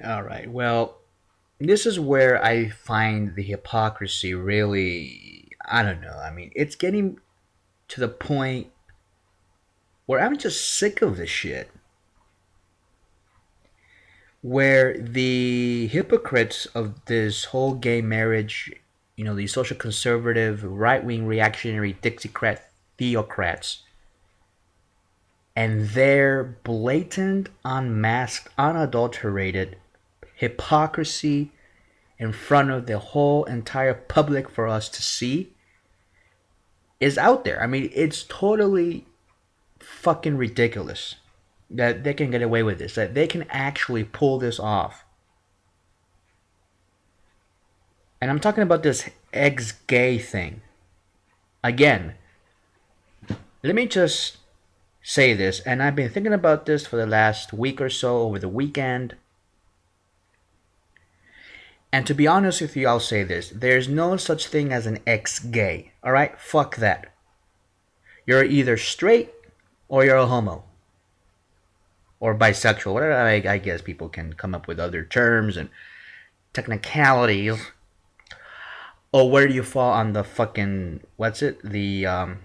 All right. Well, this is where I find the hypocrisy really. I don't know. I mean, it's getting to the point where I'm just sick of this shit. Where the hypocrites of this whole gay marriage, these social conservative, right wing, reactionary Dixiecrat theocrats, and their blatant, unmasked, unadulterated hypocrisy in front of the whole entire public for us to see is out there. I mean, it's totally fucking ridiculous that they can get away with this, that they can actually pull this off. And I'm talking about this ex gay thing. Again, let me just say this, and I've been thinking about this for the last week or so over the weekend. And to be honest with you, I'll say this: there's no such thing as an ex gay. Alright? Fuck that. You're either straight or you're a homo. Or bisexual. Whatever, I guess people can come up with other terms and technicalities. Or where do you fall on the fucking, what's it? The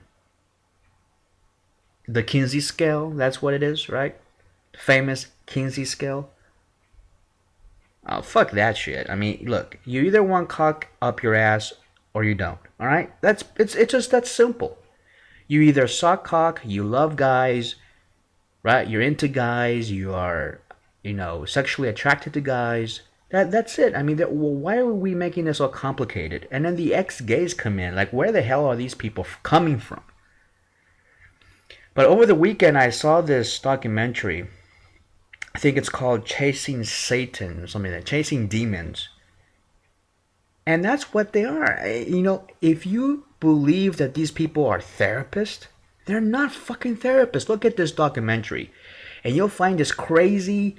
Kinsey scale? That's what it is, right? Famous Kinsey scale. Oh, fuck that shit. I mean, look, you either want cock up your ass or you don't. All right? It's just that simple. You either suck cock, you love guys, right? You're into guys, you are, sexually attracted to guys. That's it. I mean, why are we making this all complicated? And then the ex-gays come in. Like, where the hell are these people coming from? But over the weekend, I saw this documentary. I think it's called Chasing Satan or something like that. Chasing Demons. And that's what they are. If you believe that these people are therapists, they're not fucking therapists. Look at this documentary. And you'll find this crazy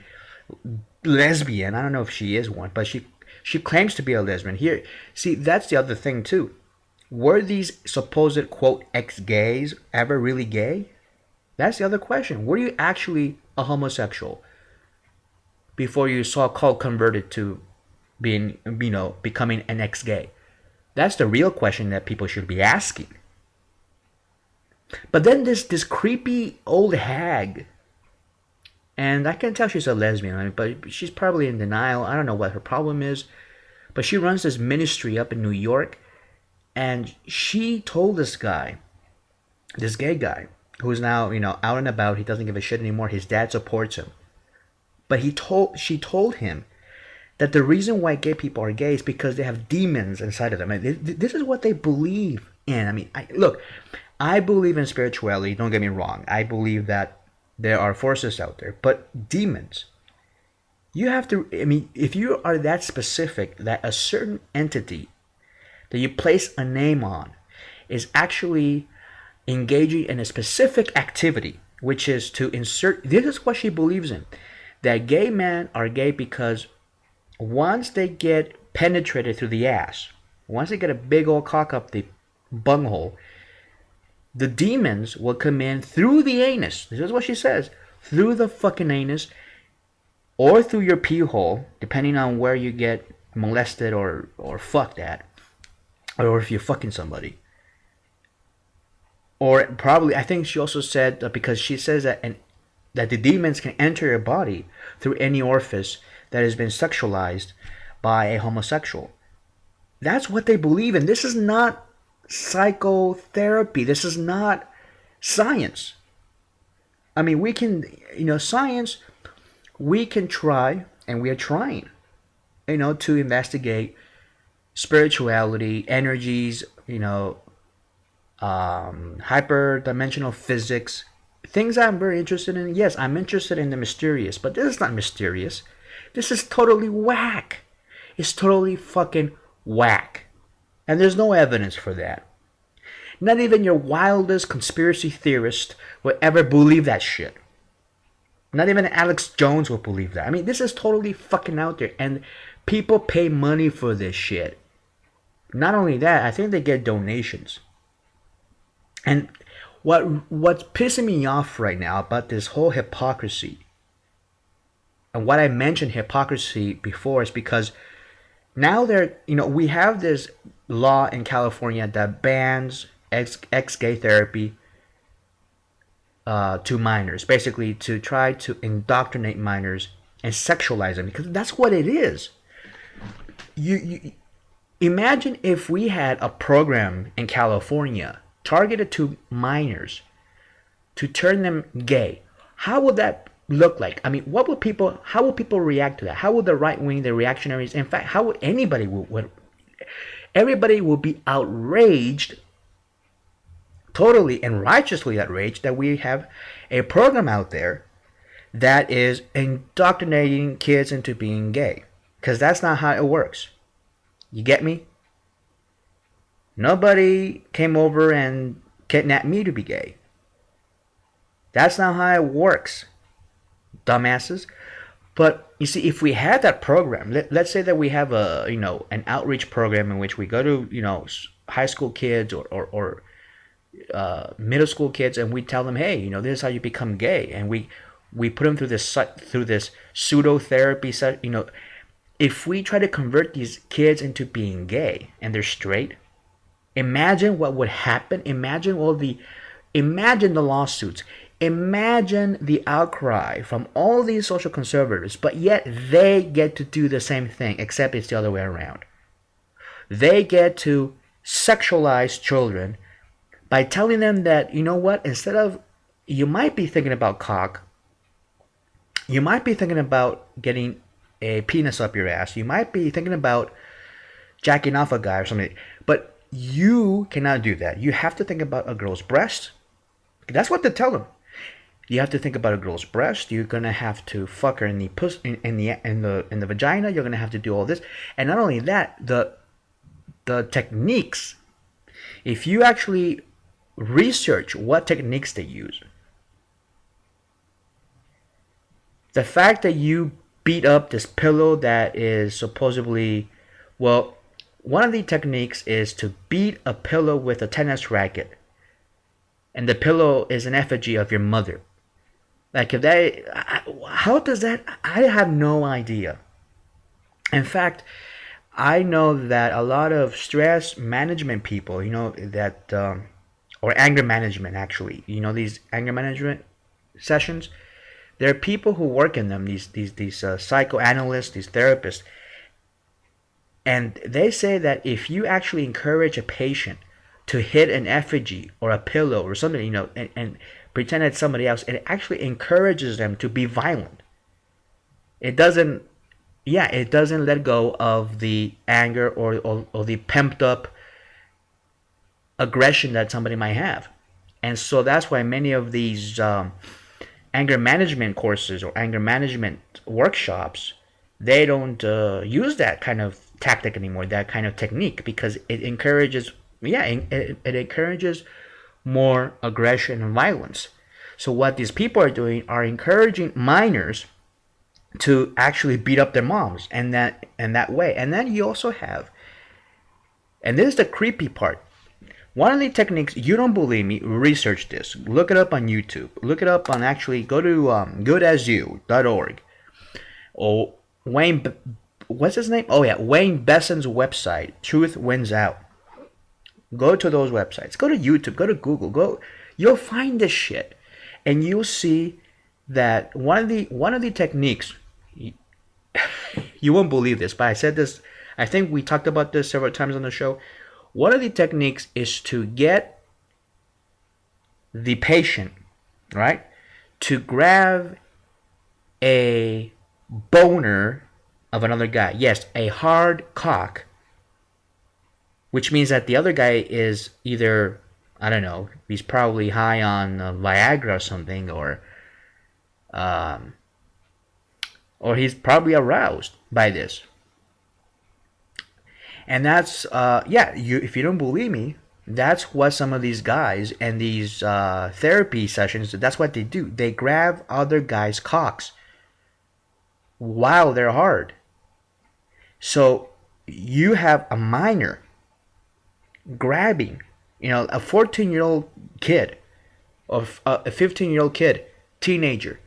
lesbian. I don't know if she is one, but she claims to be a lesbian. Here, see, that's the other thing too. Were these supposed quote ex-gays ever really gay? That's the other question. Were you actually a homosexual before you saw called converted to being, becoming an ex-gay? That's the real question that people should be asking. But then this creepy old hag, and I can tell she's a lesbian, but she's probably in denial. I don't know what her problem is, but she runs this ministry up in New York, and she told this guy, this gay guy, who's now out and about. He doesn't give a shit anymore. His dad supports him, but she told him that the reason why gay people are gay is because they have demons inside of them. This is what they believe in. I mean, look, I believe in spirituality. Don't get me wrong. I believe that there are forces out there, but demons. You have to. I mean, if you are that specific, that a certain entity that you place a name on is actually engaging in a specific activity, which is to insert. This is what she believes in: that gay men are gay because once they get penetrated through the ass, once they get a big old cock up the bunghole, the demons will come in through the anus. This is what she says. Through the fucking anus or through your pee hole, depending on where you get molested or fucked at, or if you're fucking somebody. Or probably, I think she also said that because she says that the demons can enter your body through any orifice that has been sexualized by a homosexual. That's what they believe in. This is not psychotherapy. This is not science. I mean, we can, science, we can try, and we are trying, to investigate spirituality, energies, hyperdimensional physics, things I'm very interested in. Yes, I'm interested in the mysterious, but this is not mysterious. This is totally whack. It's totally fucking whack. And there's no evidence for that. Not even your wildest conspiracy theorist would ever believe that shit. Not even Alex Jones will believe that. I mean, this is totally fucking out there. And people pay money for this shit. Not only that, I think they get donations. And what's pissing me off right now about this whole hypocrisy And what I mentioned hypocrisy before is because now we have this law in California that bans ex-gay therapy to minors, basically to try to indoctrinate minors and sexualize them, because that's what it is. You imagine if we had a program in California targeted to minors to turn them gay. How would that look like? I mean, how would people react to that? How would the right wing, the reactionaries, in fact, how would anybody everybody would be outraged, totally and righteously outraged, that we have a program out there that is indoctrinating kids into being gay. Because that's not how it works. You get me? Nobody came over and kidnapped me to be gay. That's not how it works, dumbasses. But you see, if we had that program, let's say that we have an outreach program in which we go to high school kids or middle school kids, and we tell them, hey, this is how you become gay, and we put them through this pseudo therapy set. If we try to convert these kids into being gay and they're straight, imagine what would happen. Imagine the lawsuits. Imagine the outcry from all these social conservatives, but yet they get to do the same thing, except it's the other way around. They get to sexualize children by telling them that, instead of, you might be thinking about cock, you might be thinking about getting a penis up your ass, you might be thinking about jacking off a guy or something, but you cannot do that. You have to think about a girl's breast. That's what they tell them. You have to think about a girl's breast. You're gonna have to fuck her in the in the vagina. You're gonna have to do all this, and not only that, the techniques. If you actually research what techniques they use, the fact that you beat up this pillow that is supposedly, well, one of the techniques is to beat a pillow with a tennis racket, and the pillow is an effigy of your mother. Like, how does that? I have no idea. In fact, I know that a lot of stress management people, or anger management, actually, these anger management sessions, there are people who work in them, these psychoanalysts, these therapists, and they say that if you actually encourage a patient to hit an effigy or a pillow or something, and pretend it's somebody else, it actually encourages them to be violent. It doesn't let go of the anger or the pumped up aggression that somebody might have. And so that's why many of these anger management courses or anger management workshops, they don't use that kind of tactic anymore, that kind of technique, because it encourages it encourages more aggression and violence. So what these people are doing are encouraging minors to actually beat up their moms, and that way. And then you also have, and this is the creepy part, one of the techniques, you don't believe me, research this. Look it up on YouTube. Look it up on, actually, go to goodasyou.org. Or what's his name? Oh yeah, Wayne Besson's website, Truth Wins Out. Go to those websites. Go to YouTube. Go to Google. You'll find this shit, and you'll see that one of the techniques. You won't believe this, but I said this. I think we talked about this several times on the show. One of the techniques is to get the patient, right, to grab a boner of another guy. Yes, a hard cock. Which means that the other guy is either, I don't know, he's probably high on Viagra or something, or he's probably aroused by this. And that's, if you don't believe me, that's what some of these guys and these therapy sessions, that's what they do. They grab other guys' cocks while they're hard. So you have a minor grabbing, a 14-year-old kid, or a 15-year-old kid, teenager,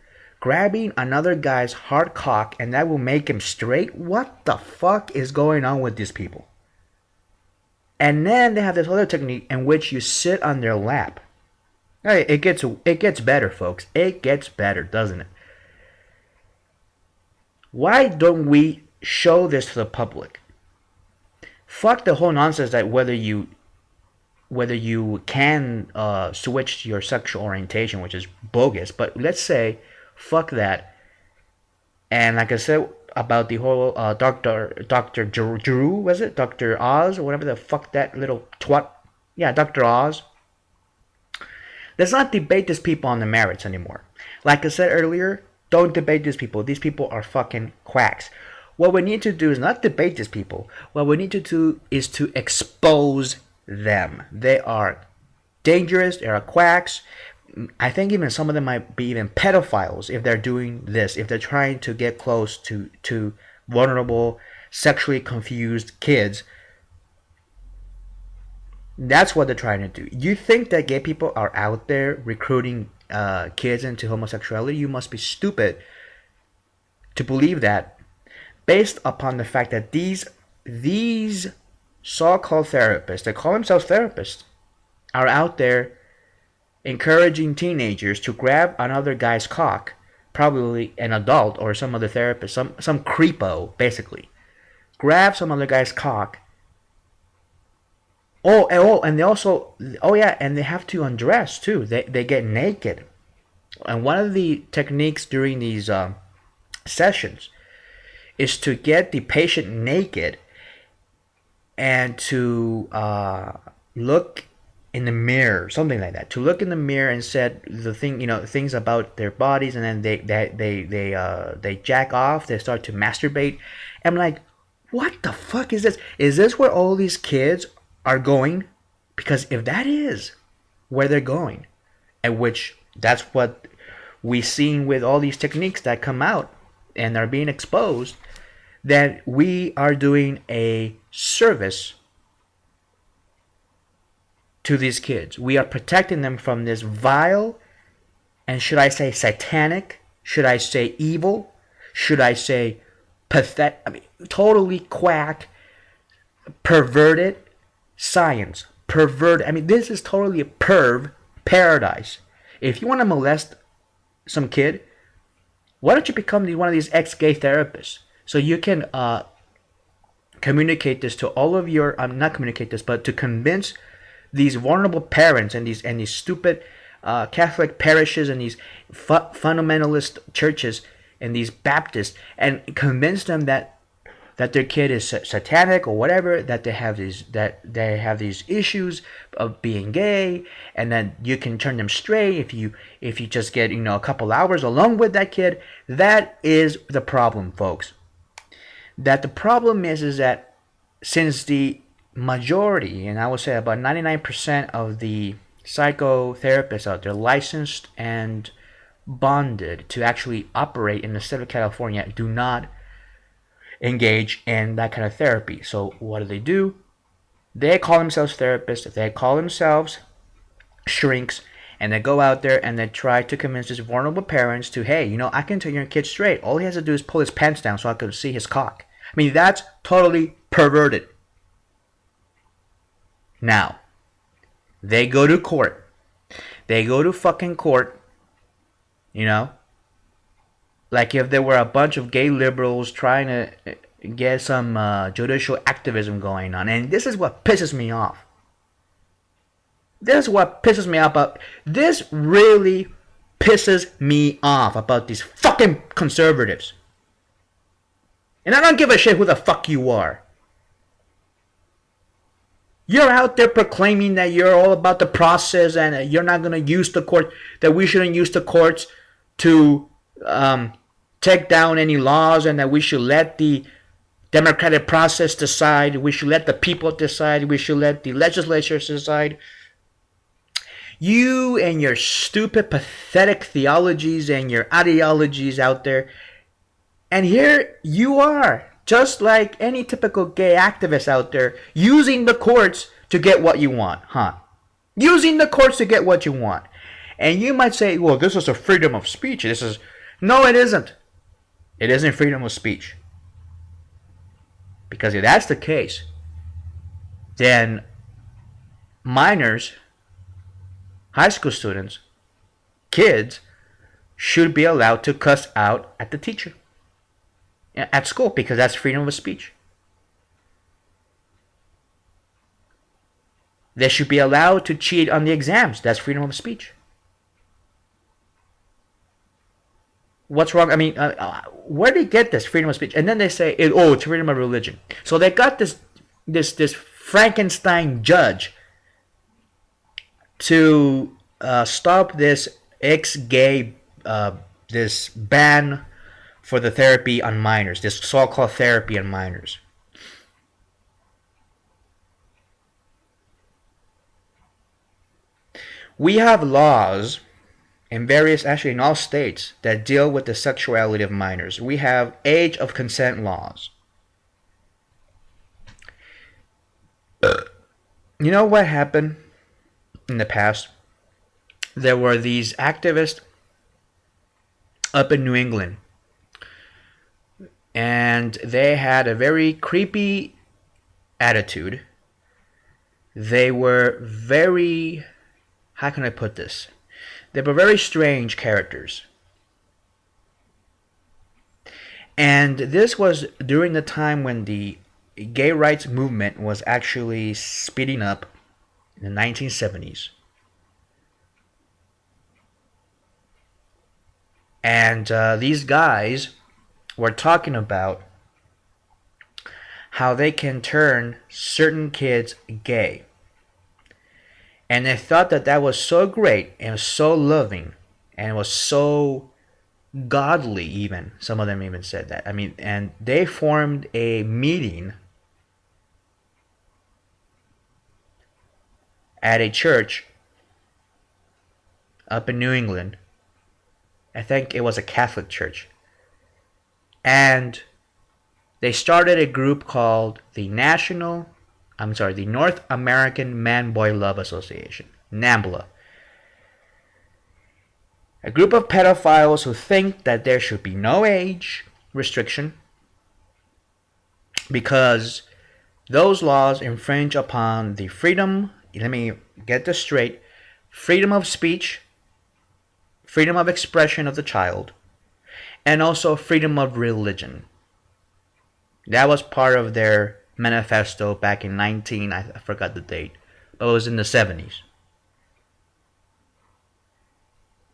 grabbing another guy's hard cock and that will make him straight? What the fuck is going on with these people? And then they have this other technique in which you sit on their lap. Hey, it gets better, folks. It gets better, doesn't it? Why don't we show this to the public? Fuck the whole nonsense that whether you can switch your sexual orientation, which is bogus. But let's say, fuck that. And like I said about the whole Dr. Drew, was it? Dr. Oz, or whatever the fuck that little twat. Yeah, Dr. Oz. Let's not debate these people on the merits anymore. Like I said earlier, don't debate these people. These people are fucking quacks. What we need to do is not debate these people. What we need to do is to expose them. They are dangerous. They are quacks. I think even some of them might be even pedophiles if they're doing this. If they're trying to get close to vulnerable, sexually confused kids. That's what they're trying to do. You think that gay people are out there recruiting kids into homosexuality? You must be stupid to believe that, based upon the fact that these so-called therapists, they call themselves therapists, are out there encouraging teenagers to grab another guy's cock, probably an adult or some other therapist, some creepo, basically. Grab some other guy's cock. And they also, and they have to undress too. They get naked. And one of the techniques during these sessions is to get the patient naked and to look in the mirror, something like that. To look in the mirror and said the thing, things about their bodies, and then they jack off. They start to masturbate. I'm like, what the fuck is this? Is this where all these kids are going? Because if that is where they're going, and which that's what we've seen with all these techniques that come out and are being exposed, then we are doing a service to these kids. We are protecting them from this vile, and should I say satanic, should I say evil, should I say pathetic, totally quack, perverted science. This is totally a perv paradise. If you want to molest some kid, why don't you become one of these ex-gay therapists, so you can communicate this to all of your not communicate this, but to convince these vulnerable parents and these stupid Catholic parishes and these fundamentalist churches and these Baptists, and convince them that their kid is satanic or whatever, that they have these issues of being gay, and then you can turn them straight if you just get a couple hours along with that kid. That is the problem, folks. That the problem is that since the majority, and I would say about 99% of the psychotherapists out there, licensed and bonded to actually operate in the state of California, do not engage in that kind of therapy. So what do? They call themselves therapists, they call themselves shrinks, and they go out there and they try to convince these vulnerable parents to, hey, I can turn your kid straight. All he has to do is pull his pants down so I can see his cock. That's totally perverted. Now, they go to court. They go to fucking court, like if there were a bunch of gay liberals trying to get some judicial activism going on. And this is what pisses me off. This really pisses me off about these fucking conservatives. And I don't give a shit who the fuck you are. You're out there proclaiming that you're all about the process and you're not going to use the court, that we shouldn't use the courts to take down any laws, and that we should let the democratic process decide. We should let the people decide. We should let the legislatures decide. You and your stupid, pathetic theologies and your ideologies out there. And here you are, just like any typical gay activist out there, using the courts to get what you want, huh? Using the courts to get what you want. And you might say, well, this is a freedom of speech. This is No, it isn't. It isn't freedom of speech. Because if that's the case, then minors, high school students, kids should be allowed to cuss out at the teacher at school because that's freedom of speech. They should be allowed to cheat on the exams. That's freedom of speech. What's wrong? I mean, where do they get this freedom of speech? And then they say, "Oh, it's freedom of religion." So they got this Frankenstein judge to stop this ex-gay this ban for the therapy on minors, this so-called therapy on minors. We have laws in various, actually in all states, that deal with the sexuality of minors. We have age of consent laws. You know what happened in the past? There were these activists up in New England, and they had a very creepy attitude. They were very, how can I put this? They were very strange characters. And this was during the time when the gay rights movement was actually speeding up in the 1970s. And these guys were talking about how they can turn certain kids gay. And they thought that that was so great and so loving and it was so godly even. Some of them even said that. I mean, and they formed a meeting at a church up in New England. I think it was a Catholic church. And they started a group called the North American Man-Boy Love Association, NAMBLA. A group of pedophiles who think that there should be no age restriction because those laws infringe upon the freedom, let me get this straight, freedom of speech, freedom of expression of the child, and also freedom of religion. That was part of their manifesto back in I forgot the date, but it was in the 70s.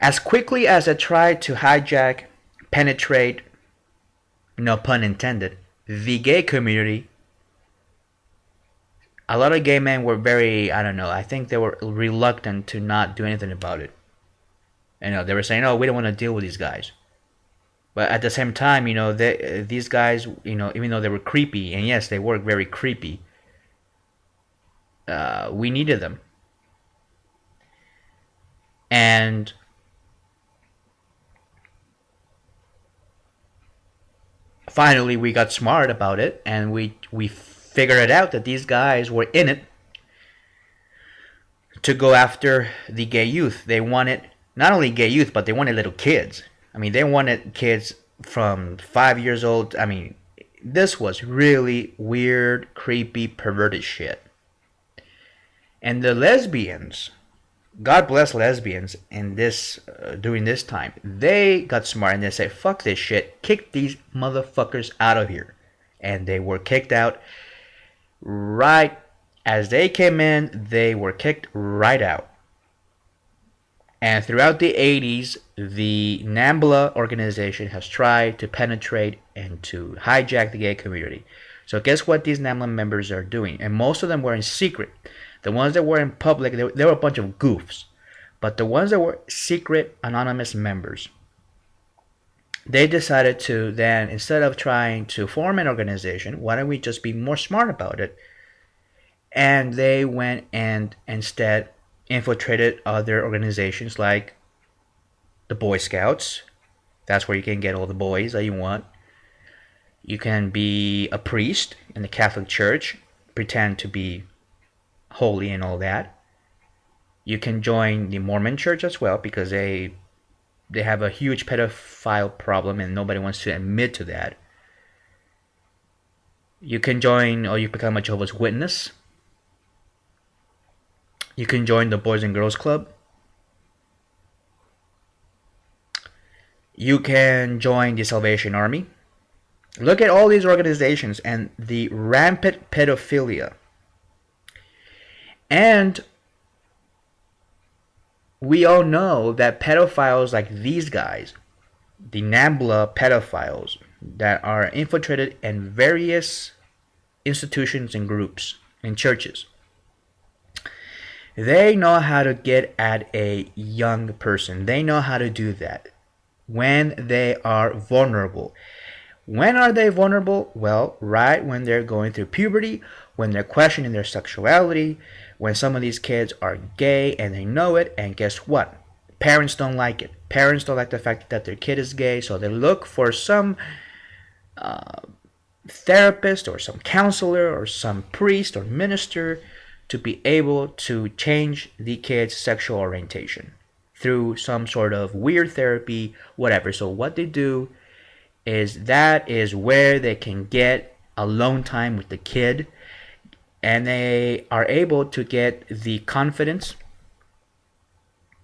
As quickly as it tried to hijack, penetrate, no pun intended, the gay community, a lot of gay men were very, I think they were reluctant to not do anything about it. They were saying, "Oh, we don't want to deal with these guys." But at the same time, these guys, even though they were creepy, and yes, they were very creepy, we needed them. And finally, we got smart about it, and we figured it out that these guys were in it to go after the gay youth. They wanted not only gay youth, but they wanted little kids. I mean, they wanted kids from 5 years old. I mean, this was really weird, creepy, perverted shit. And the lesbians, God bless lesbians in this during this time, they got smart and they said, "Fuck this shit, kick these motherfuckers out of here." And they were kicked out right as they came in. They were kicked right out. And throughout the 80s, the NAMBLA organization has tried to penetrate and to hijack the gay community. So guess what these NAMBLA members are doing? And most of them were in secret. The ones that were in public, they were a bunch of goofs. But the ones that were secret, anonymous members, they decided to then, instead of trying to form an organization, why don't we just be more smart about it? And they went and instead infiltrated other organizations like the Boy Scouts. That's where you can get all the boys that you want. You can be a priest in the Catholic Church, pretend to be holy and all that. You can join the Mormon Church as well because they they have a huge pedophile problem and nobody wants to admit to that. You can join or you become a Jehovah's Witness. You can join the Boys and Girls Club. You can join the Salvation Army. Look at all these organizations and the rampant pedophilia. And we all know that pedophiles like these guys, the NAMBLA pedophiles that are infiltrated in various institutions and groups and churches, they know how to get at a young person. They know how to do that when they are vulnerable. When are they vulnerable? Well, right when they're going through puberty, when they're questioning their sexuality, when some of these kids are gay and they know it, and guess what? Parents don't like it. Parents don't like the fact that their kid is gay, so they look for some therapist or some counselor or some priest or minister to be able to change the kid's sexual orientation through some sort of weird therapy, whatever. So what they do is that is where they can get alone time with the kid, and they are able to get the confidence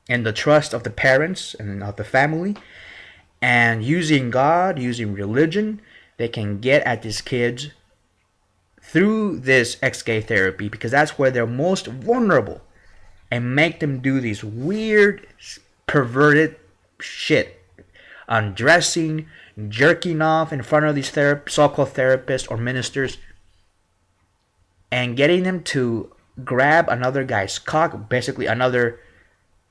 and the trust of the parents and of the family, and using God, using religion, they can get at these kids through this ex-gay therapy, because that's where they're most vulnerable, and make them do these weird, perverted shit, undressing, jerking off in front of these so-called therapists or ministers, and getting them to grab another guy's cock, basically another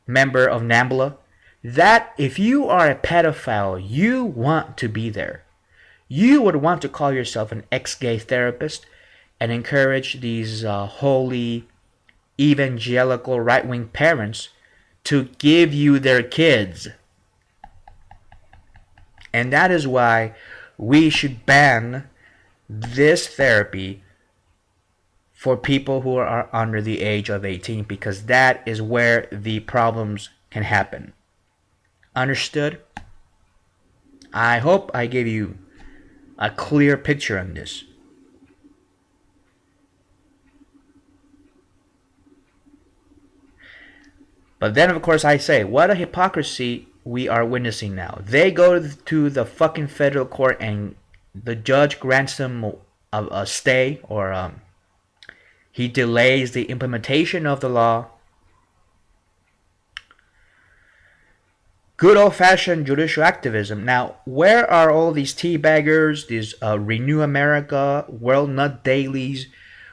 member of NAMBLA. That, if you are a pedophile, you want to be there. You would want to call yourself an ex-gay therapist and encourage these holy evangelical right-wing parents to give you their kids. And that is why we should ban this therapy for people who are under the age of 18, because that is where the problems can happen. Understood? I hope I gave you a clear picture on this. But then, of course, I say, what a hypocrisy we are witnessing now. They go to the fucking federal court and the judge grants them a stay, or he delays the implementation of the law. Good old-fashioned judicial activism. Now, where are all these teabaggers, these Renew America, World Nut Dailies?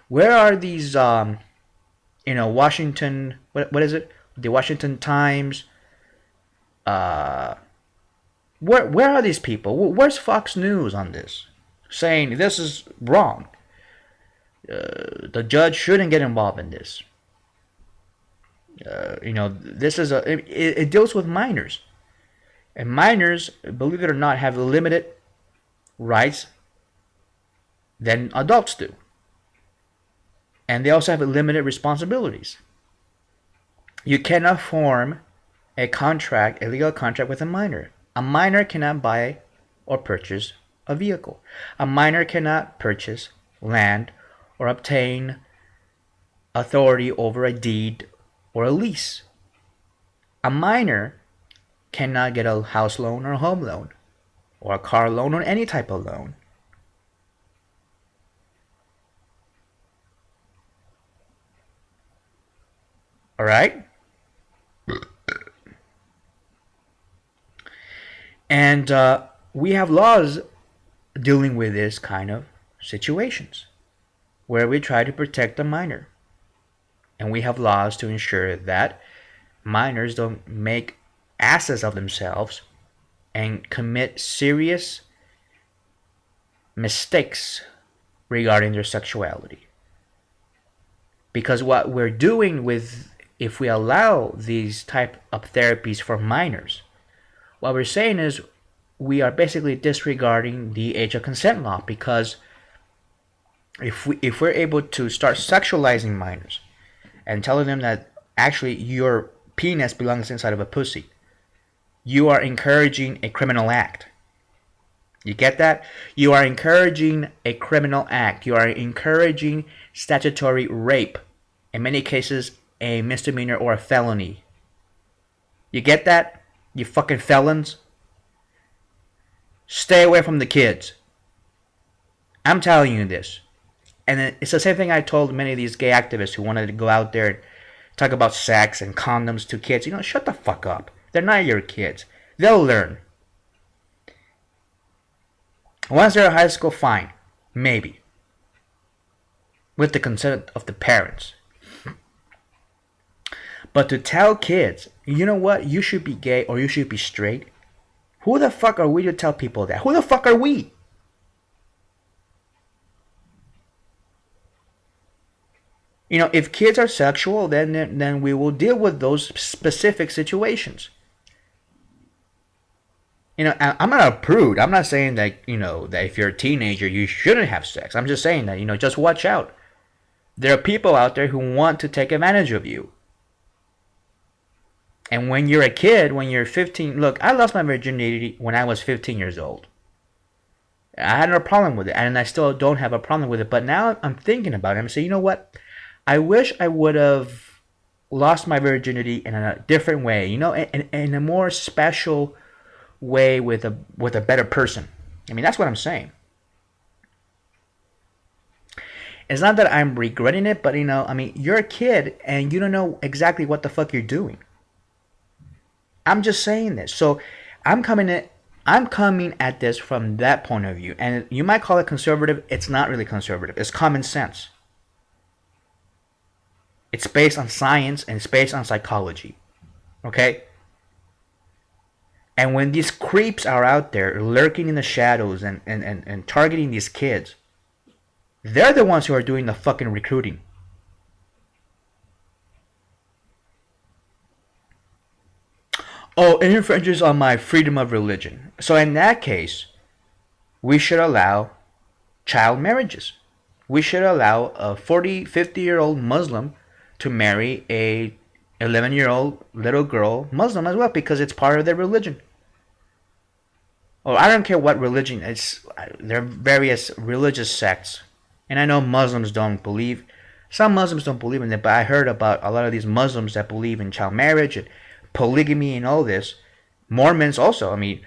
Where are these, Washington, what is it? The Washington Times. Where are these people? Where's Fox News on this? Saying this is wrong. The judge shouldn't get involved in this. This is it deals with minors. And minors, believe it or not, have limited rights than adults do. And they also have limited responsibilities. You cannot form a legal contract with a minor. A minor cannot buy or purchase a vehicle. A minor cannot purchase land or obtain authority over a deed or a lease. A minor cannot get a house loan or a home loan or a car loan or any type of loan. All right? And we have laws dealing with this kind of situations where we try to protect the minor. And we have laws to ensure that minors don't make asses of themselves and commit serious mistakes regarding their sexuality. Because what we're doing if we allow these type of therapies for minors, what we're saying is we are basically disregarding the age of consent law, because if we're able to start sexualizing minors and telling them that actually your penis belongs inside of a pussy, you are encouraging a criminal act. You get that? You are encouraging a criminal act. You are encouraging statutory rape. In many cases, a misdemeanor or a felony. You get that? You fucking felons? Stay away from the kids. I'm telling you this. And it's the same thing I told many of these gay activists who wanted to go out there and talk about sex and condoms to kids. You know, shut the fuck up. They're not your kids. They'll learn. Once they're in high school, fine. Maybe. With the consent of the parents. But to tell kids, you know what, you should be gay or you should be straight. Who the fuck are we to tell people that? Who the fuck are we? You know, if kids are sexual, then we will deal with those specific situations. You know, I'm not a prude. I'm not saying that, you know, that if you're a teenager, you shouldn't have sex. I'm just saying that, you know, just watch out. There are people out there who want to take advantage of you. And when you're a kid, when you're 15, look, I lost my virginity when I was 15 years old. I had no problem with it, and I still don't have a problem with it. But now I'm thinking about it. I'm saying, you know what? I wish I would have lost my virginity in a different way, you know, in a more special way with a better person. I mean, that's what I'm saying. It's not that I'm regretting it, but, you know, I mean, you're a kid and you don't know exactly what the fuck you're doing. I'm just saying this. So I'm coming at this from that point of view. And you might call it conservative. It's not really conservative. It's common sense. It's based on science and it's based on psychology. Okay? And when these creeps are out there lurking in the shadows and targeting these kids, they're the ones who are doing the fucking recruiting. Oh, it infringes on my freedom of religion. So in that case, we should allow child marriages. We should allow a 40, 50-year-old Muslim to marry a 11-year-old little girl Muslim as well, because it's part of their religion. Or I don't care what religion. There are various religious sects. And I know Muslims don't believe. Some Muslims don't believe in it, but I heard about a lot of these Muslims that believe in child marriage and polygamy and all this. Mormons also. I mean,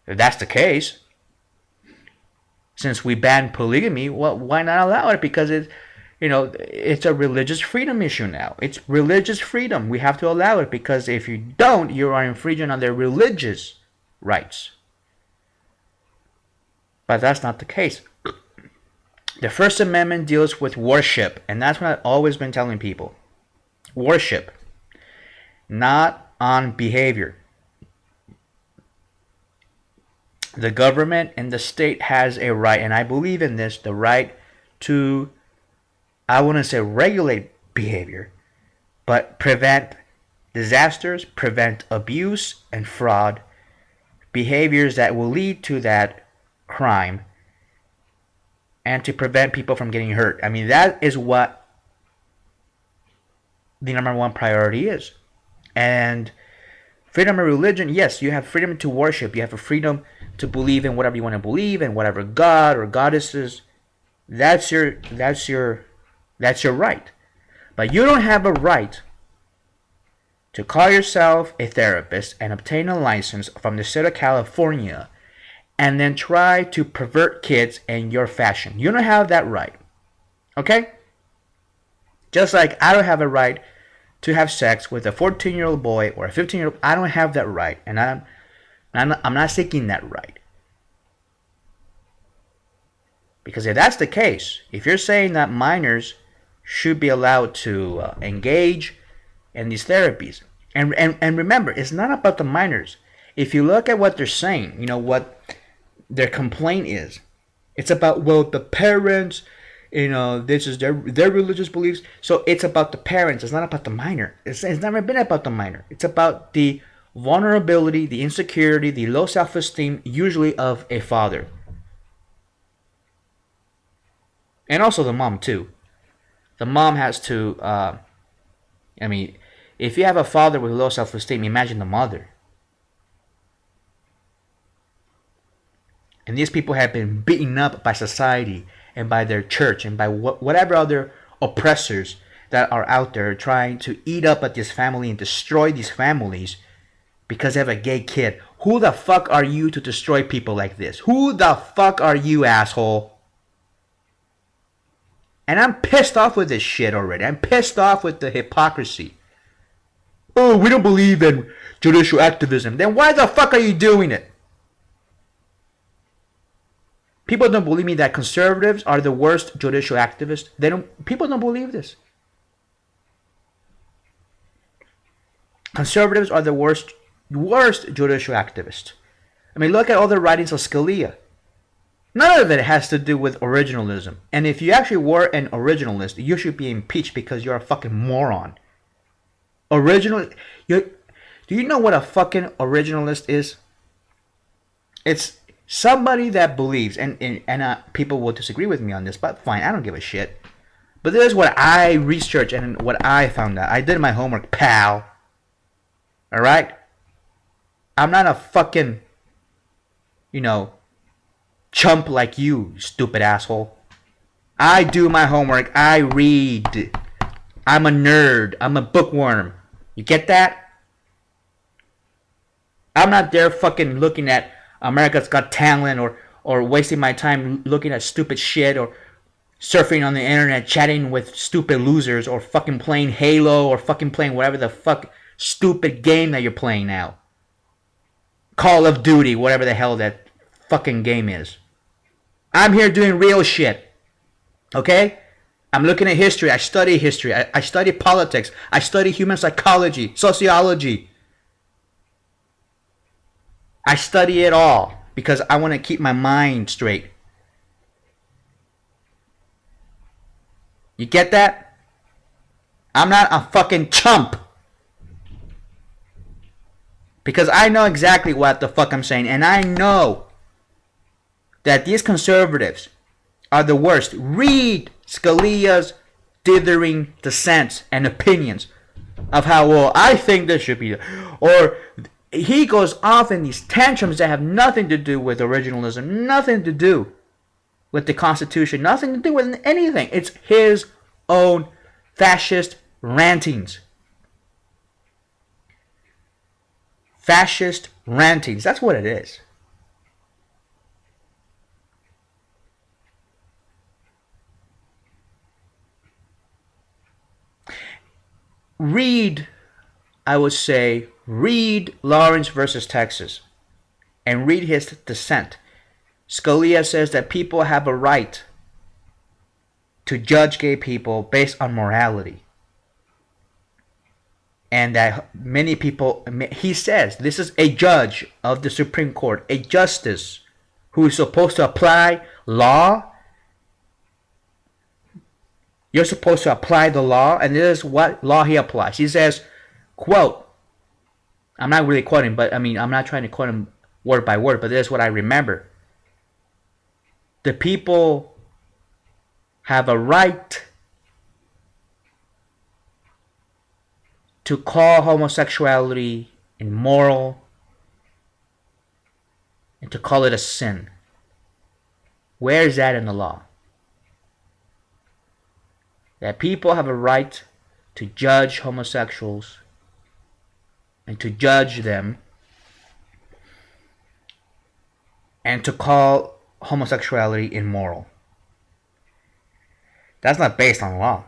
if that's the case, since we banned polygamy, well, why not allow it? Because it's a religious freedom issue now. It's religious freedom. We have to allow it, because if you don't, you are infringing on their religious rights. But that's not the case. The First Amendment deals with worship, and that's what I've always been telling people. Worship, not on behavior. The government and the state has a right, and I believe in this, the right to, I wouldn't say regulate behavior, but prevent disasters, prevent abuse and fraud, behaviors that will lead to that crime, and to prevent people from getting hurt. I mean, that is what the number one priority is. And freedom of religion, yes, you have freedom to worship. You have a freedom to believe in whatever you want to believe in, whatever god or goddesses. That's your right. But you don't have a right to call yourself a therapist and obtain a license from the state of California and then try to pervert kids in your fashion. You don't have that right. Okay? Just like I don't have a right to have sex with a 14-year-old boy or a 15-year-old. I don't have that right. And I'm not seeking that right. Because if that's the case, if you're saying that minors should be allowed to engage in these therapies, and remember, it's not about the minors. If you look at what they're saying, you know what their complaint is. It's about, well, the parents, you know, this is their religious beliefs. So it's about the parents. It's not about the minor. It's never been about the minor. It's about the vulnerability, the insecurity, the low self-esteem, usually of a father. And also the mom, too. The mom has to, if you have a father with low self-esteem, imagine the mother. And these people have been beaten up by society and by their church and by whatever other oppressors that are out there trying to eat up at this family and destroy these families because they have a gay kid. Who the fuck are you to destroy people like this? Who the fuck are you, asshole? And I'm pissed off with this shit already. I'm pissed off with the hypocrisy. Oh, we don't believe in judicial activism. Then why the fuck are you doing it? People don't believe me that conservatives are the worst judicial activists. People don't believe this. Conservatives are the worst judicial activists. I mean, look at all the writings of Scalia. None of it has to do with originalism. And if you actually were an originalist, you should be impeached because you're a fucking moron. Do you know what a fucking originalist is? It's somebody that believes, and people will disagree with me on this, but fine, I don't give a shit. But this is what I researched and what I found out. I did my homework, pal. Alright? I'm not a fucking, chump like you, stupid asshole. I do my homework. I read. I'm a nerd. I'm a bookworm. You get that? I'm not there fucking looking at America's Got Talent or wasting my time looking at stupid shit or surfing on the internet, chatting with stupid losers or fucking playing Halo or fucking playing whatever the fuck stupid game that you're playing now. Call of Duty, whatever the hell that fucking game is. I'm here doing real shit. Okay? I'm looking at history. I study history. I study politics. I study human psychology, sociology. I study it all because I want to keep my mind straight. You get that? I'm not a fucking chump. Because I know exactly what the fuck I'm saying. And I know that these conservatives are the worst. Read Scalia's dithering dissents and opinions of how, well, I think this should be. Or he goes off in these tantrums that have nothing to do with originalism, nothing to do with the Constitution, nothing to do with anything. It's his own fascist rantings. Fascist rantings. That's what it is. I would say, read Lawrence versus Texas and read his dissent. Scalia says that people have a right to judge gay people based on morality. And that many people, he says, this is a judge of the Supreme Court, a justice who is supposed to apply law. You're supposed to apply the law, and this is what law he applies. He says, quote, I'm not really quoting, but I'm not trying to quote him word by word, but this is what I remember. The people have a right to call homosexuality immoral and to call it a sin. Where is that in the law? That people have a right to judge homosexuals and to judge them and to call homosexuality immoral. That's not based on law.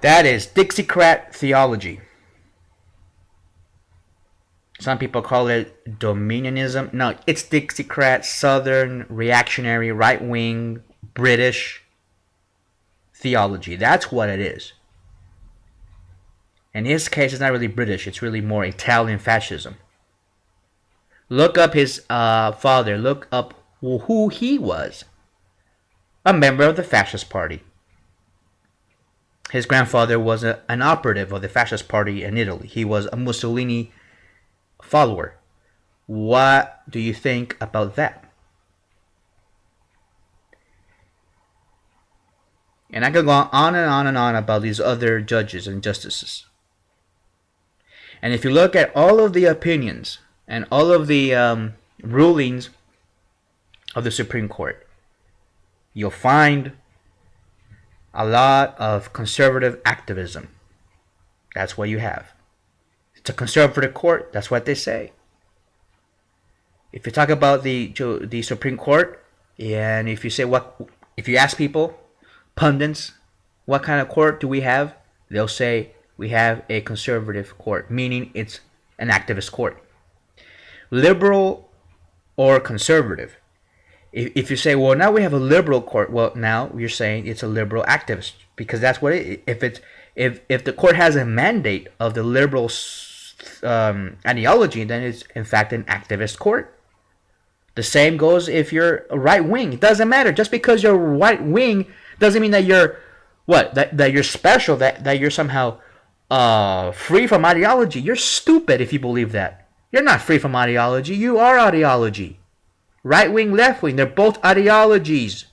That is Dixiecrat theology. Some people call it dominionism. No, it's Dixiecrat, Southern, reactionary, right-wing, British theology. That's what it is. In his case, it's not really British. It's really more Italian fascism. Look up his father. Look up who he was. A member of the Fascist Party. His grandfather was an operative of the Fascist Party in Italy. He was a Mussolini follower. What do you think about that? And I could go on and on and on about these other judges and justices. And if you look at all of the opinions and all of the rulings of the Supreme Court, you'll find a lot of conservative activism. That's what you have. It's a conservative court. That's what they say. If you talk about the Supreme Court, and if you ask people, pundits, what kind of court do we have? They'll say we have a conservative court, meaning it's an activist court. Liberal or conservative. If you say, well, now we have a liberal court, well, now you're saying it's a liberal activist, because that's what it is. If the court has a mandate of the liberal ideology, then it's in fact an activist court. The same goes if you're right wing. It doesn't matter. Just because you're right wing doesn't mean that you're that you're special, that you're somehow free from ideology. You're stupid if you believe that. You're not free from ideology. You are ideology. Right wing, left wing, they're both ideologies.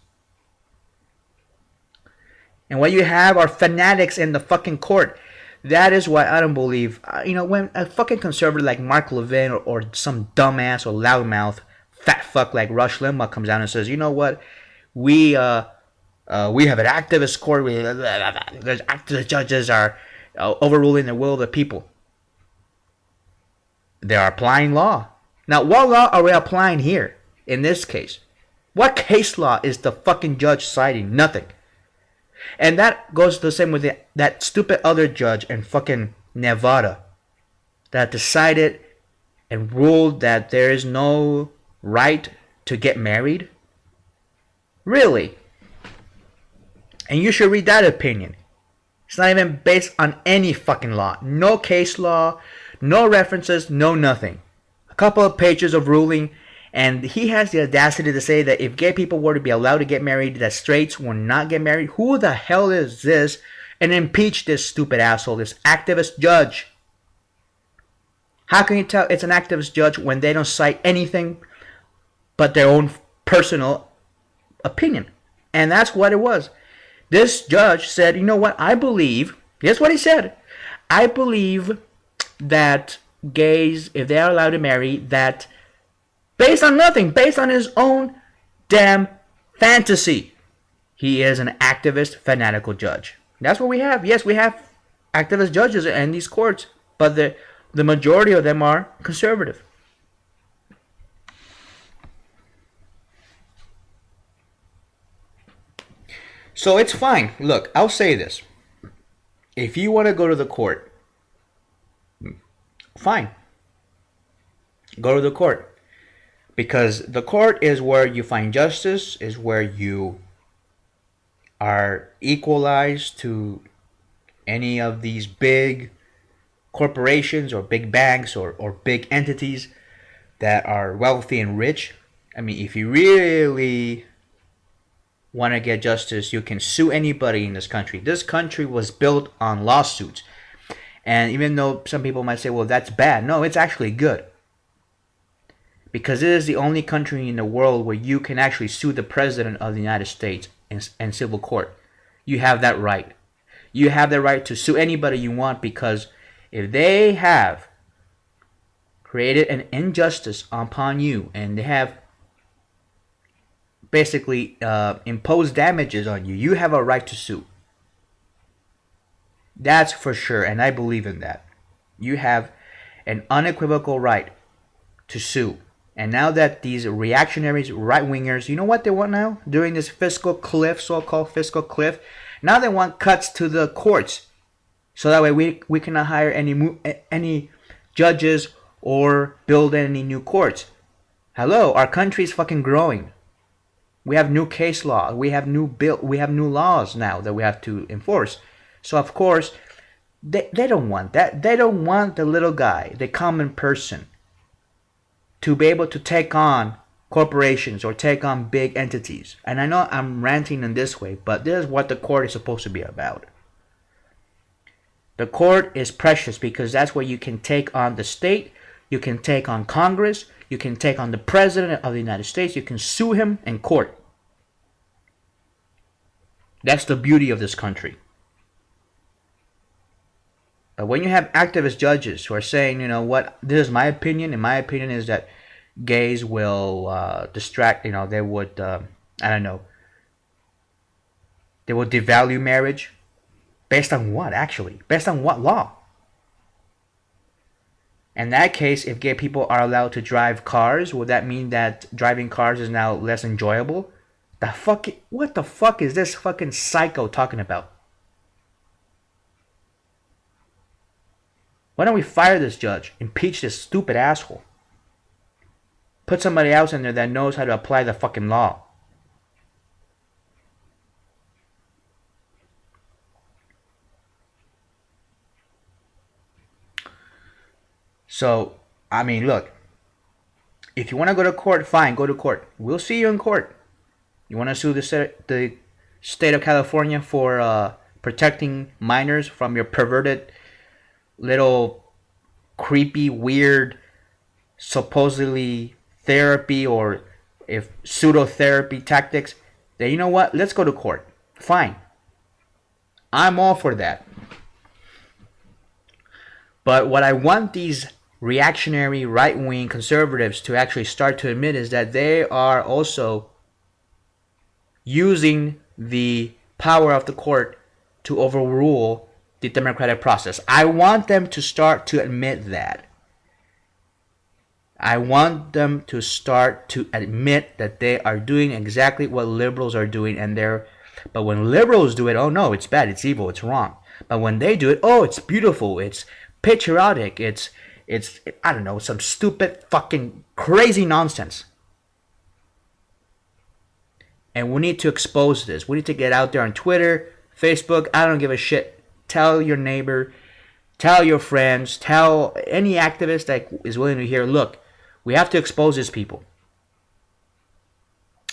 And what you have are fanatics in the fucking court. That is why I don't believe, when a fucking conservative like Mark Levin or some dumbass or loudmouth fat fuck like Rush Limbaugh comes down and says, you know what, we have an activist court. The activist judges are overruling the will of the people. They are applying law. Now, what law are we applying here? In this case, what case law is the fucking judge citing? Nothing. And that goes the same with that stupid other judge in fucking Nevada that decided and ruled that there is no right to get married. Really? And you should read that opinion. It's not even based on any fucking law. No case law, no references, no nothing. A couple of pages of ruling. And he has the audacity to say that if gay people were to be allowed to get married, that straights will not get married. Who the hell is this? And impeach this stupid asshole, this activist judge. How can you tell it's an activist judge when they don't cite anything but their own personal opinion? And that's what it was. This judge said, you know what, I believe, here's what he said. I believe that gays, if they are allowed to marry, that based on nothing, based on his own damn fantasy, he is an activist, fanatical judge. That's what we have. Yes, we have activist judges in these courts, but the majority of them are conservative. So it's fine. Look, I'll say this. If you want to go to the court, fine. Go to the court. Because the court is where you find justice, is where you are equalized to any of these big corporations or big banks or big entities that are wealthy and rich. I mean, if you really want to get justice, you can sue anybody in this country. This country was built on lawsuits. And even though some people might say, well, that's bad. No, it's actually good. Because it is the only country in the world where you can actually sue the President of the United States in civil court. You have that right. You have the right to sue anybody you want, because if they have created an injustice upon you and they have basically imposed damages on you, you have a right to sue. That's for sure, and I believe in that. You have an unequivocal right to sue. And now that these reactionaries, right-wingers, you know what they want now? During this fiscal cliff, so-called fiscal cliff, now they want cuts to the courts. So that way we cannot hire any judges or build any new courts. Hello, our country is fucking growing. We have new case law. We have new laws now that we have to enforce. So of course, they don't want that. They don't want the little guy, the common person, to be able to take on corporations or take on big entities. And I know I'm ranting in this way, but this is what the court is supposed to be about. The court is precious because that's where you can take on the state, you can take on Congress, you can take on the President of the United States, you can sue him in court. That's the beauty of this country. When you have activist judges who are saying, you know what, this is my opinion, and my opinion is that gays will distract, they would, I don't know, they will devalue marriage. Based on what, actually? Based on what law? In that case, if gay people are allowed to drive cars, would that mean that driving cars is now less enjoyable? What the fuck is this fucking psycho talking about? Why don't we fire this judge? Impeach this stupid asshole. Put somebody else in there that knows how to apply the fucking law. So, I mean, look. If you want to go to court, fine, go to court. We'll see you in court. You want to sue the state of California for protecting minors from your perverted, little, creepy, weird, supposedly therapy or if pseudo-therapy tactics, then you know what? Let's go to court. Fine. I'm all for that. But what I want these reactionary right-wing conservatives to actually start to admit is that they are also using the power of the court to overrule the democratic process. I want them to start to admit that. I want them to start to admit that they are doing exactly what liberals are doing, but when liberals do it, oh no, it's bad, it's evil, it's wrong. But when they do it, oh, it's beautiful, it's patriotic, it's I don't know, some stupid fucking crazy nonsense. And we need to expose this. We need to get out there on Twitter, Facebook, I don't give a shit. Tell your neighbor, tell your friends, tell any activist that is willing to hear, look, we have to expose these people.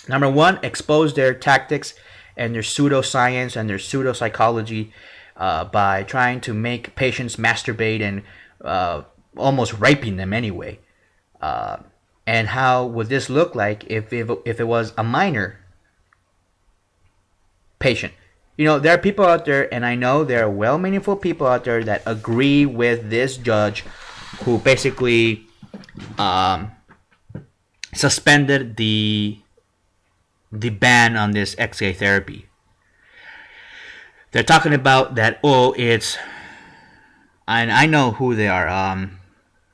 Number one, expose their tactics and their pseudoscience and their pseudopsychology by trying to make patients masturbate and almost raping them anyway. And how would this look like if it was a minor patient? You know, there are people out there, and I know there are well-meaningful people out there that agree with this judge who basically suspended the ban on this XA therapy. They're talking about that, and I know who they are.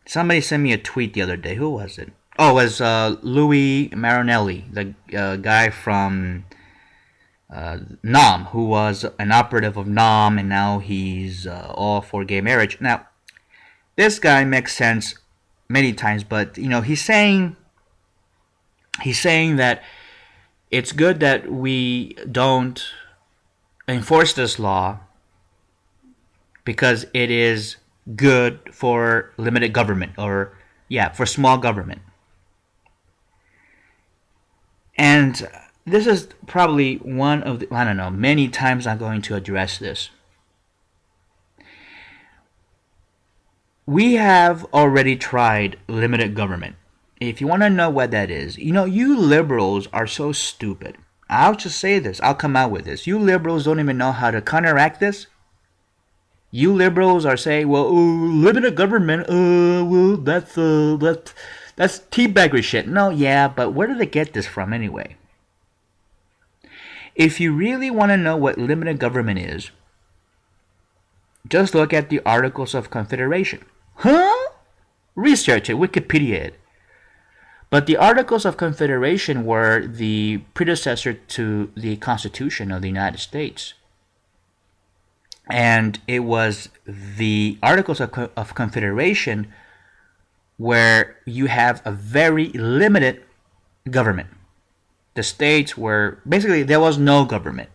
Somebody sent me a tweet the other day. Who was it? Oh, it was Louis Marinelli, the guy from NOM, who was an operative of NOM, and now he's all for gay marriage. Now, this guy makes sense many times, but he's saying that it's good that we don't enforce this law because it is good for limited government, or for small government. And this is probably one of the, I don't know, many times I'm going to address this. We have already tried limited government. If you want to know what that is, you liberals are so stupid. I'll just say this. I'll come out with this. You liberals don't even know how to counteract this. You liberals are saying, well, limited government, well, that's teabagger shit. No, but where did they get this from anyway? If you really want to know what limited government is, just look at the Articles of Confederation. Huh? Research it, Wikipedia it. But the Articles of Confederation were the predecessor to the Constitution of the United States. And it was the Articles of Confederation where you have a very limited government. The states were, basically, there was no government.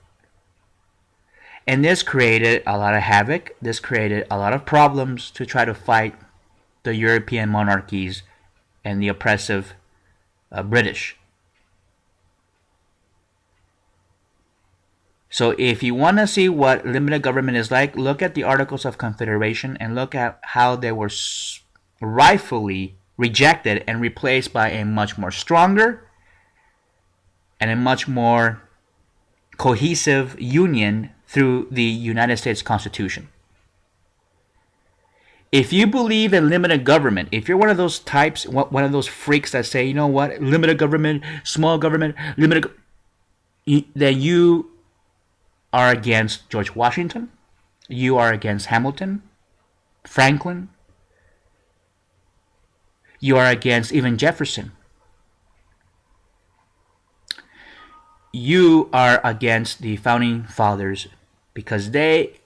And this created a lot of havoc. This created a lot of problems to try to fight the European monarchies and the oppressive British. So if you want to see what limited government is like, look at the Articles of Confederation and look at how they were rightfully rejected and replaced by a much more stronger and a much more cohesive union through the United States Constitution. If you believe in limited government, if you're one of those types, one of those freaks that say, you know what, limited government, small government, then you are against George Washington, you are against Hamilton, Franklin, you are against even Jefferson. You are against the founding fathers because they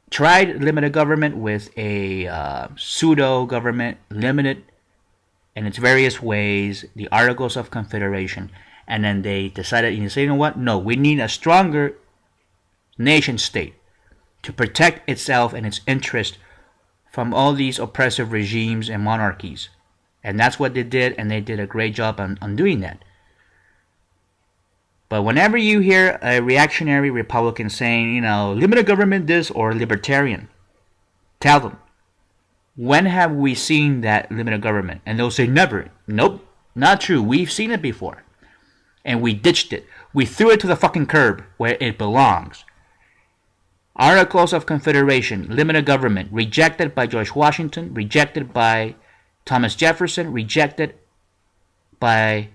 tried limited government with a pseudo government, limited in its various ways, the Articles of Confederation, and then they decided, you know what? No, we need a stronger nation state to protect itself and its interest from all these oppressive regimes and monarchies. And that's what they did, and they did a great job on doing that. But whenever you hear a reactionary Republican saying, limited government this or libertarian, tell them, when have we seen that limited government? And they'll say never. Nope, not true. We've seen it before. And we ditched it. We threw it to the fucking curb where it belongs. Articles of Confederation, limited government, rejected by George Washington, rejected by Thomas Jefferson, rejected by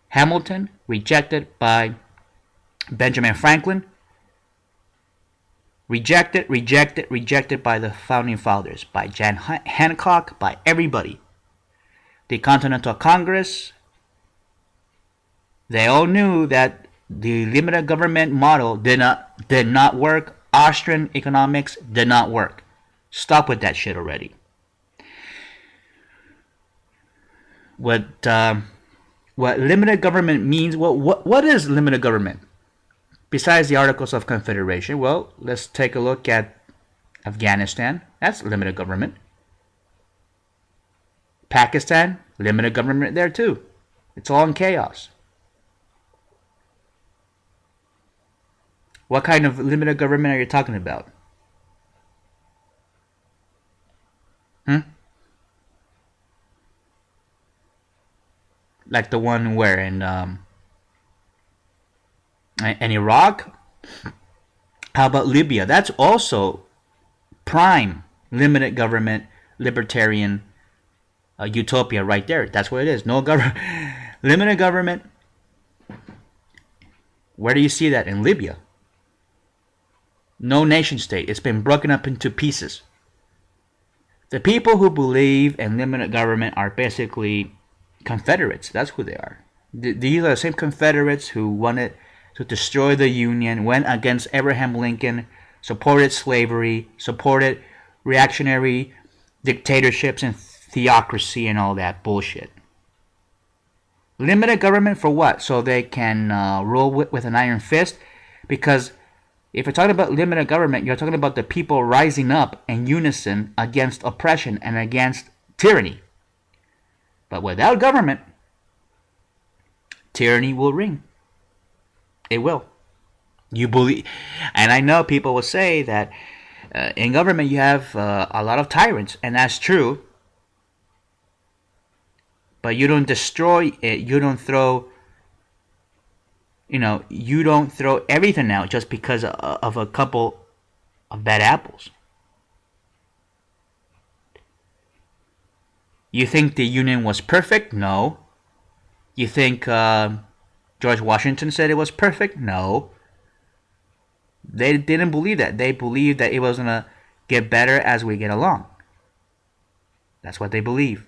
Hamilton, rejected by Benjamin Franklin, rejected by the founding fathers, by John Hancock, by everybody. The Continental Congress, they all knew that the limited government model did not work. Austrian economics did not work. Stop with that shit already. What limited government means? What is limited government? Besides the Articles of Confederation, well, let's take a look at Afghanistan. That's limited government. Pakistan, limited government there too. It's all in chaos. What kind of limited government are you talking about? Like the one where in Iraq? How about Libya? That's also prime limited government, libertarian utopia right there. That's what it is. No government, limited government. Where do you see that? In Libya. No nation state. It's been broken up into pieces. The people who believe in limited government are basically Confederates. That's who they are. These are the same Confederates who wanted to destroy the Union, went against Abraham Lincoln, supported slavery, supported reactionary dictatorships and theocracy and all that bullshit. Limited government for what? So they can rule with an iron fist? Because if you're talking about limited government, you're talking about the people rising up in unison against oppression and against tyranny. But without government, tyranny will reign. It will. You believe, and I know people will say that in government you have a lot of tyrants, and that's true. But you don't destroy it. You don't throw. You don't throw everything out just because of a couple of bad apples. You think the Union was perfect? No. You think George Washington said it was perfect? No. They didn't believe that. They believed that it was going to get better as we get along. That's what they believe.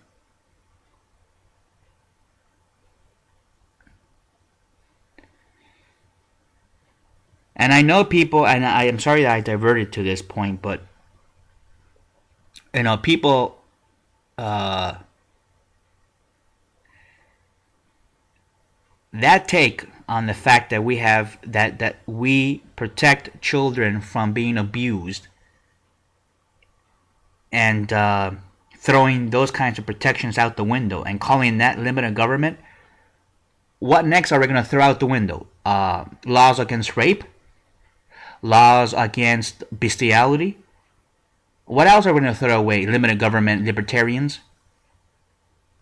And I know people, and I am sorry that I diverted to this point, but people that take on the fact that we have that we protect children from being abused and throwing those kinds of protections out the window and calling that limited government. What next are we going to throw out the window? Laws against rape? Laws against bestiality? What else are we going to throw away? Limited government libertarians?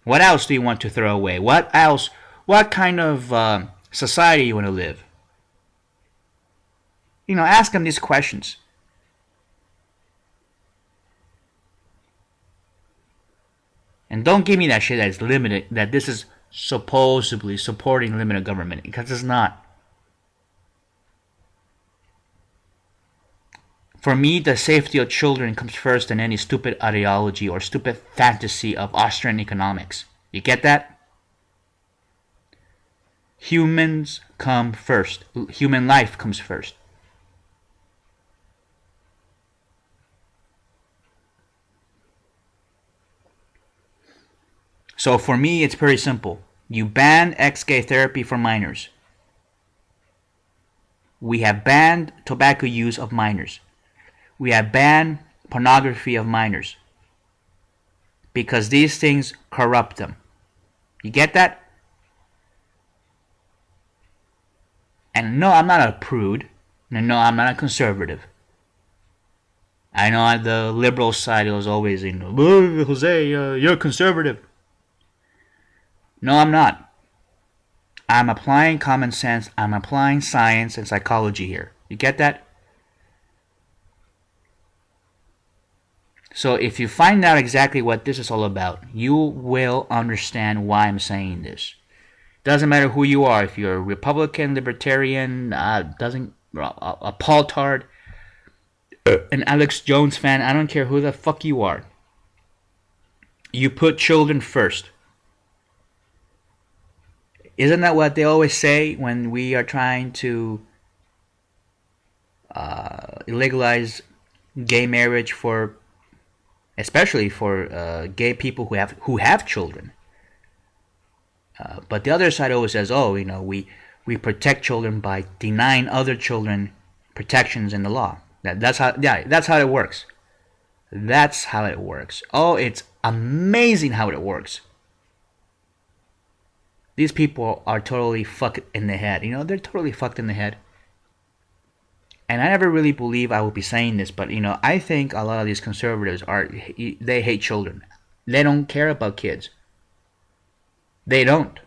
What else do you want to throw away? What else? What kind of society you want to live? Ask them these questions. And don't give me that shit that it's limited, that this is supposedly supporting limited government, because it's not. For me, the safety of children comes first than any stupid ideology or stupid fantasy of Austrian economics. You get that? Humans come first. Human life comes first. So for me, it's pretty simple. You ban ex-gay therapy for minors. We have banned tobacco use of minors. We have banned pornography of minors. Because these things corrupt them. You get that? And no, I'm not a prude. And no, I'm not a conservative. I know on the liberal side it was always, oh, Jose, you're conservative. No, I'm not. I'm applying common sense. I'm applying science and psychology here. You get that? So if you find out exactly what this is all about, you will understand why I'm saying this. Doesn't matter who you are. If you're a Republican, Libertarian, a Paul-tard, an Alex Jones fan, I don't care who the fuck you are. You put children first. Isn't that what they always say when we are trying to legalize gay marriage for, especially for gay people who have children? But the other side always says, oh, we protect children by denying other children protections in the law. That's how it works. That's how it works. Oh, it's amazing how it works. These people are totally fucked in the head. They're totally fucked in the head. And I never really believe I will be saying this, but I think a lot of these conservatives they hate children. They don't care about kids. They don't.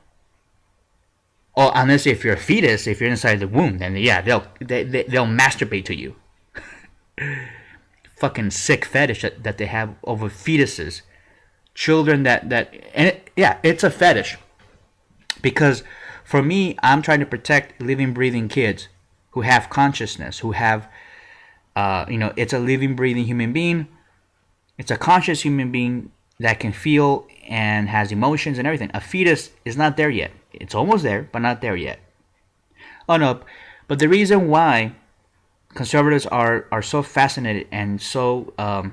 Oh, unless if you're a fetus, if you're inside the womb, then yeah, they'll masturbate to you. Fucking sick fetish that they have over fetuses, children it's a fetish. Because for me, I'm trying to protect living, breathing kids who have consciousness, who have, it's a living, breathing human being. It's a conscious human being that can feel and has emotions and everything. A fetus is not there yet. It's almost there, but not there yet. Oh no, but the reason why conservatives are so fascinated and so, how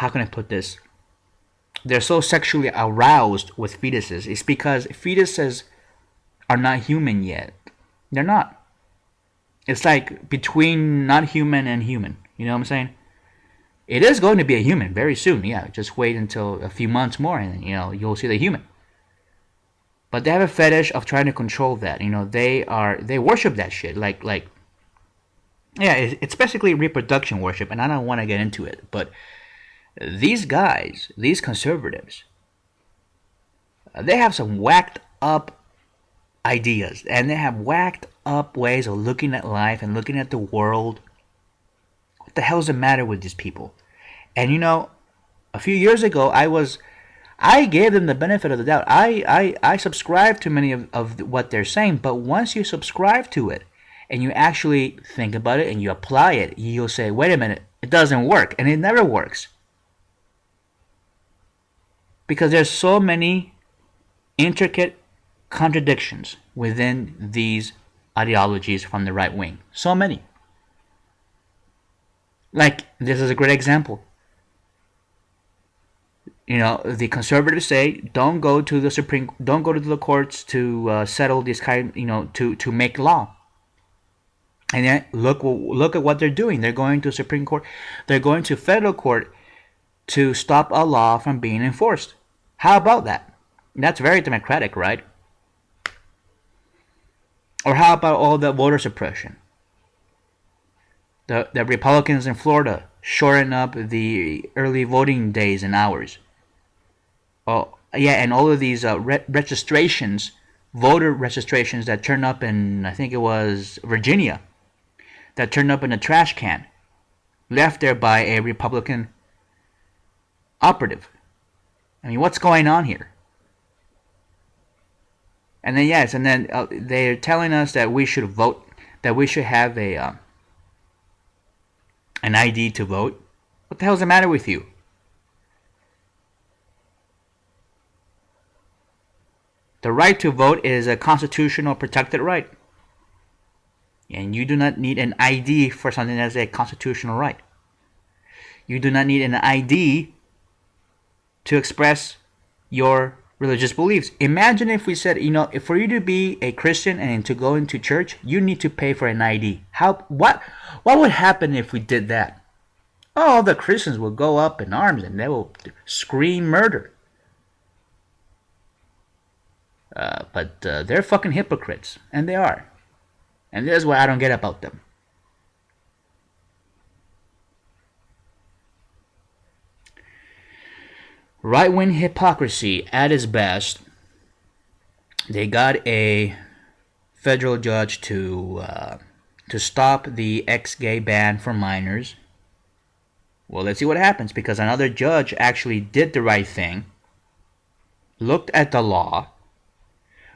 can I put this? They're so sexually aroused with fetuses is because fetuses are not human yet. They're not. It's like between not human and human. You know what I'm saying? It is going to be a human very soon. Yeah, just wait until a few months more and you'll see the human. But they have a fetish of trying to control that. They worship that shit. It's basically reproduction worship, and I don't want to get into it, but these guys, these conservatives, they have some whacked up ideas, and they have whacked up ways of looking at life and looking at the world. What the hell's the matter with these people? And a few years ago, I gave them the benefit of the doubt. I subscribe to many of what they're saying, but once you subscribe to it and you actually think about it and you apply it, you'll say, wait a minute, it doesn't work, and it never works. Because there's so many intricate contradictions within these ideologies from the right wing. So many. This is a great example. The conservatives say don't go to the courts to settle this kind, to make law. And then look at what they're doing. They're going to Supreme Court. They're going to federal court to stop a law from being enforced. How about that? That's very democratic, right? Or how about all the voter suppression? The Republicans in Florida shorten up the early voting days and hours. Oh, yeah, and all of these registrations, voter registrations that turn up in, I think it was Virginia, that turned up in a trash can, left there by a Republican operative. I mean, what's going on here? And then yes, and then they're telling us that we should vote, that we should have a an ID to vote. What the hell's the matter with you? The right to vote is a constitutional protected right. And you do not need an ID for something that's a constitutional right. You do not need an ID to express your religious beliefs. Imagine if we said, if for you to be a Christian and to go into church, you need to pay for an ID. What would happen if we did that? Oh, the Christians will go up in arms and they will scream murder. But they're fucking hypocrites, and they are. And this is what I don't get about them. Right-wing hypocrisy at its best. They got a federal judge to stop the ex-gay ban for minors. Well, let's see what happens, because another judge actually did the right thing, looked at the law,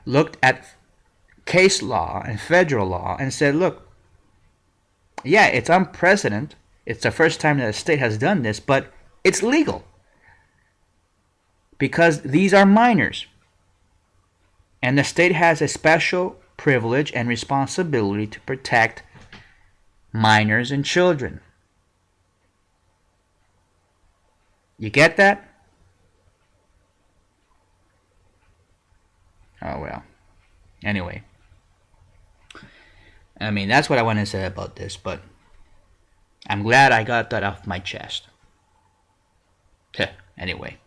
looked at case law and federal law, and said, look, yeah, it's unprecedented. It's the first time that a state has done this, but it's legal. Because these are minors. And the state has a special privilege and responsibility to protect minors and children. You get that? Oh, well. Anyway. I mean, that's what I want to say about this, but I'm glad I got that off my chest. Anyway.